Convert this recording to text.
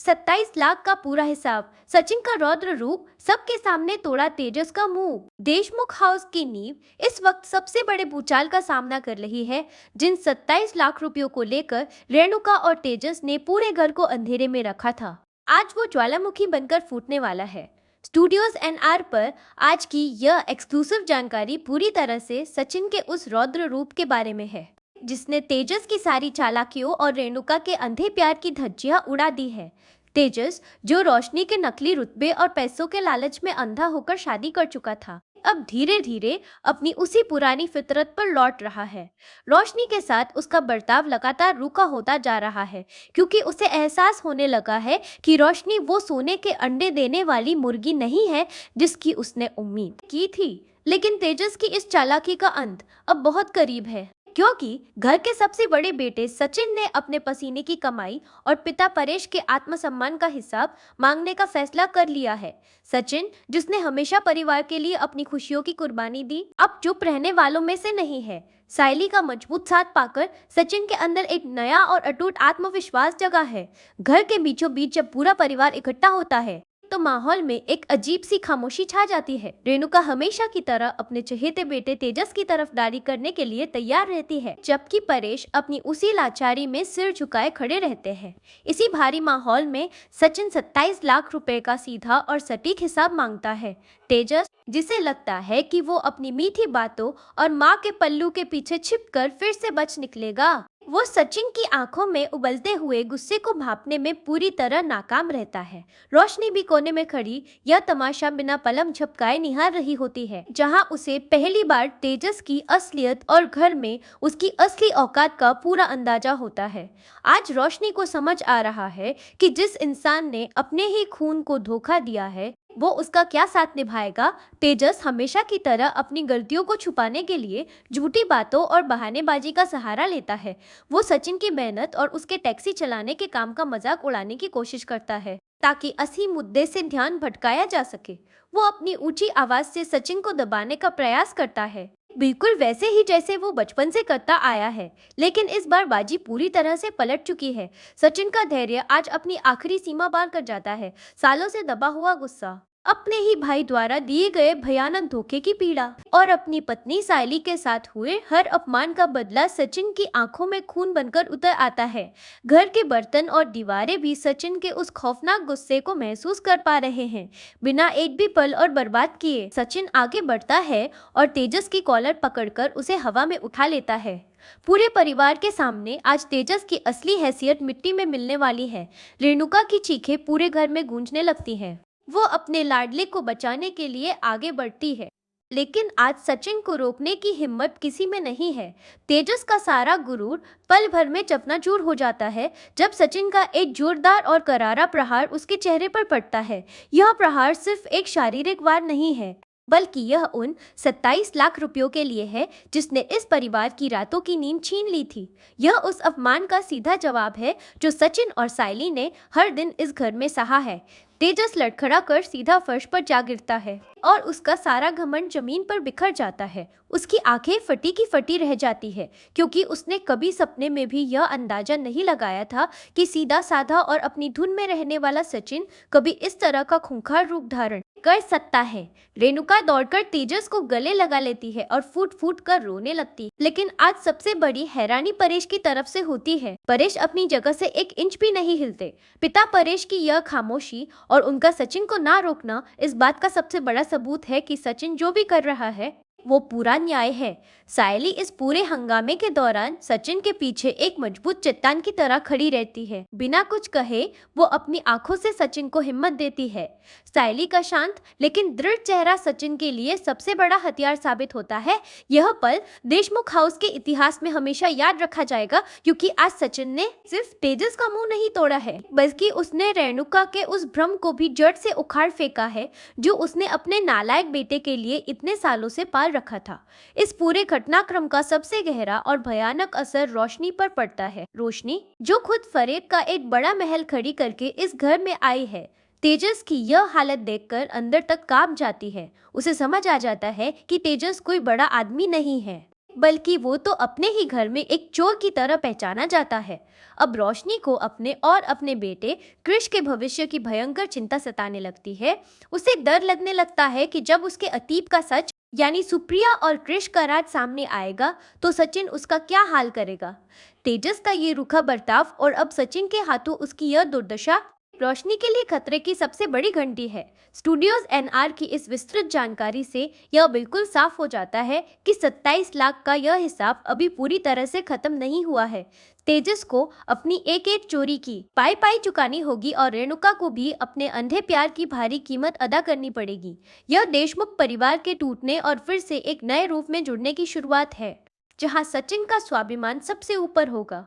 27 लाख का पूरा हिसाब, सचिन का रौद्र रूप, सबके सामने तोड़ा तेजस का मुंह। देशमुख हाउस की नींव इस वक्त सबसे बड़े भूचाल का सामना कर रही है। जिन 27 लाख रुपयों को लेकर रेणुका और तेजस ने पूरे घर को अंधेरे में रखा था, आज वो ज्वालामुखी बनकर फूटने वाला है। स्टूडियोज एनआर पर आज की यह एक्सक्लूसिव जानकारी पूरी तरह से सचिन के उस रौद्र रूप के बारे में है, जिसने तेजस की सारी चालाकियों और रेणुका के अंधे प्यार की धज्जियां उड़ा दी है। तेजस, जो रोशनी के नकली रुतबे और पैसों के लालच में अंधा होकर शादी कर चुका था, अब धीरे धीरे अपनी उसी पुरानी फितरत पर लौट रहा है। रोशनी के साथ उसका बर्ताव लगातार रूखा होता जा रहा है, क्योंकि उसे एहसास होने लगा है कि रोशनी वो सोने के अंडे देने वाली मुर्गी नहीं है जिसकी उसने उम्मीद की थी। लेकिन तेजस की इस चालाकी का अंत अब बहुत करीब है, क्योंकि घर के सबसे बड़े बेटे सचिन ने अपने पसीने की कमाई और पिता परेश के आत्मसम्मान का हिसाब मांगने का फैसला कर लिया है। सचिन, जिसने हमेशा परिवार के लिए अपनी खुशियों की कुर्बानी दी, अब चुप रहने वालों में से नहीं है। सायली का मजबूत साथ पाकर सचिन के अंदर एक नया और अटूट आत्मविश्वास जगा है। घर के बीचों बीच जब पूरा परिवार इकट्ठा होता है तो माहौल में एक अजीब सी खामोशी छा जाती है। रेणुका हमेशा की तरह अपने चहेते बेटे तेजस की तरफदारी करने के लिए तैयार रहती है, जबकि परेश अपनी उसी लाचारी में सिर झुकाए खड़े रहते हैं। इसी भारी माहौल में सचिन 27 लाख रुपए का सीधा और सटीक हिसाब मांगता है। तेजस, जिसे लगता है कि वो अपनी मीठी बातों और माँ के पल्लू के पीछे छिपकर फिर से बच निकलेगा, वो सचिन की आंखों में उबलते हुए गुस्से को भांपने में पूरी तरह नाकाम रहता है। रोशनी भी कोने में खड़ी यह तमाशा बिना पलक झपकाए निहार रही होती है, जहां उसे पहली बार तेजस की असलियत और घर में उसकी असली औकात का पूरा अंदाजा होता है। आज रोशनी को समझ आ रहा है कि जिस इंसान ने अपने ही खून को धोखा दिया है, वो उसका क्या साथ निभाएगा। तेजस हमेशा की तरह अपनी गलतियों को छुपाने के लिए झूठी बातों और बहानेबाजी का सहारा लेता है। वो सचिन की मेहनत और उसके टैक्सी चलाने के काम का मजाक उड़ाने की कोशिश करता है, ताकि असली मुद्दे से ध्यान भटकाया जा सके। वो अपनी ऊंची आवाज से सचिन को दबाने का प्रयास करता है, बिल्कुल वैसे ही जैसे वो बचपन से करता आया है। लेकिन इस बार बाजी पूरी तरह से पलट चुकी है। सचिन का धैर्य आज अपनी आखिरी सीमा पार कर जाता है। सालों से दबा हुआ गुस्सा, अपने ही भाई द्वारा दिए गए भयानक धोखे की पीड़ा और अपनी पत्नी सायली के साथ हुए हर अपमान का बदला सचिन की आंखों में खून बनकर उतर आता है। घर के बर्तन और दीवारें भी सचिन के उस खौफनाक गुस्से को महसूस कर पा रहे हैं। बिना एक भी पल और बर्बाद किए सचिन आगे बढ़ता है और तेजस की कॉलर पकड़कर उसे हवा में उठा लेता है। पूरे परिवार के सामने आज तेजस की असली हैसियत मिट्टी में मिलने वाली है। रेणुका की चीखें पूरे घर में गूंजने लगती हैं। वो अपने लाडले को बचाने के लिए आगे बढ़ती है, लेकिन आज सचिन को रोकने की हिम्मत किसी में नहीं है। तेजस का सारा गुरूर पल भर में चकनाचूर हो जाता है जब सचिन का एक जोरदार और करारा प्रहार उसके चेहरे पर पड़ता है। यह प्रहार सिर्फ एक शारीरिक वार नहीं है, बल्कि यह उन 27 लाख रुपयों के लिए है जिसने इस परिवार की रातों की नींद छीन ली थी। यह उस अपमान का सीधा जवाब है जो सचिन और सायली ने हर दिन इस घर में सहा है। तेजस लड़खड़ा कर सीधा फर्श पर जा गिरता है और उसका सारा घमंड जमीन पर बिखर जाता है। उसकी आंखें फटी की फटी रह जाती है, क्योंकि उसने कभी सपने में भी यह अंदाजा नहीं लगाया था कि सीधा साधा और अपनी धुन में रहने वाला सचिन कभी इस तरह का खूंखार रूप धारण कर सकता है। रेणुका दौड़कर तेजस को गले लगा लेती है और फूट फूट कर रोने लगती। लेकिन आज सबसे बड़ी हैरानी परेश की तरफ से होती है। परेश अपनी जगह से एक इंच भी नहीं हिलते। पिता परेश की यह खामोशी और उनका सचिन को ना रोकना इस बात का सबसे बड़ा सबूत है कि सचिन जो भी कर रहा है वो पूरा न्याय है। सायली इस पूरे हंगामे के दौरान सचिन के पीछे एक मजबूत चट्टान की तरह खड़ी रहती है। बिना कुछ कहे वो अपनी आंखों से सचिन को हिम्मत देती है। सायली का शांत लेकिन दृढ़ चेहरा सचिन के लिए सबसे बड़ा हथियार साबित होता है। यह पल देशमुख हाउस के इतिहास में हमेशा याद रखा जाएगा, क्योंकि आज सचिन ने सिर्फ तेजस का मुंह नहीं तोड़ा है, बल्कि उसने रेणुका के उस भ्रम को भी जड़ से उखाड़ फेंका है जो उसने अपने नालायक बेटे के लिए इतने सालों से पाल रखा था। इस पूरे घटनाक्रम का सबसे गहरा और भयानक असर रोशनी पर पड़ता है। रोशनी, जो खुद फरेब का एक बड़ा महल खड़ी करके इस घर में आई है, तेजस की यह हालत देखकर अंदर तक कांप जाती है। उसे समझ आ जाता है कि तेजस कोई बड़ा आदमी नहीं है, बल्कि वो तो अपने ही घर में एक चोर की तरह पहचाना जाता है। अब रोशनी को अपने और अपने बेटे कृष के भविष्य की भयंकर चिंता सताने लगती है। उसे डर लगने लगता है कि जब उसके अतीत का सच यानी सुप्रिया और कृष का राज सामने आएगा तो सचिन उसका क्या हाल करेगा। तेजस का ये रूखा बर्ताव और अब सचिन के हाथों उसकी यह दुर्दशा रोशनी के लिए खतरे की सबसे बड़ी घंटी है। स्टूडियोज एनआर की इस विस्तृत जानकारी से यह बिल्कुल साफ हो जाता है कि 27 लाख का यह हिसाब अभी पूरी तरह से खत्म नहीं हुआ है। तेजस को अपनी एक एक चोरी की पाई पाई चुकानी होगी और रेणुका को भी अपने अंधे प्यार की भारी कीमत अदा करनी पड़ेगी। यह देशमुख परिवार के टूटने और फिर से एक नए रूप में जुड़ने की शुरुआत है, जहां सचिन का स्वाभिमान सबसे ऊपर होगा।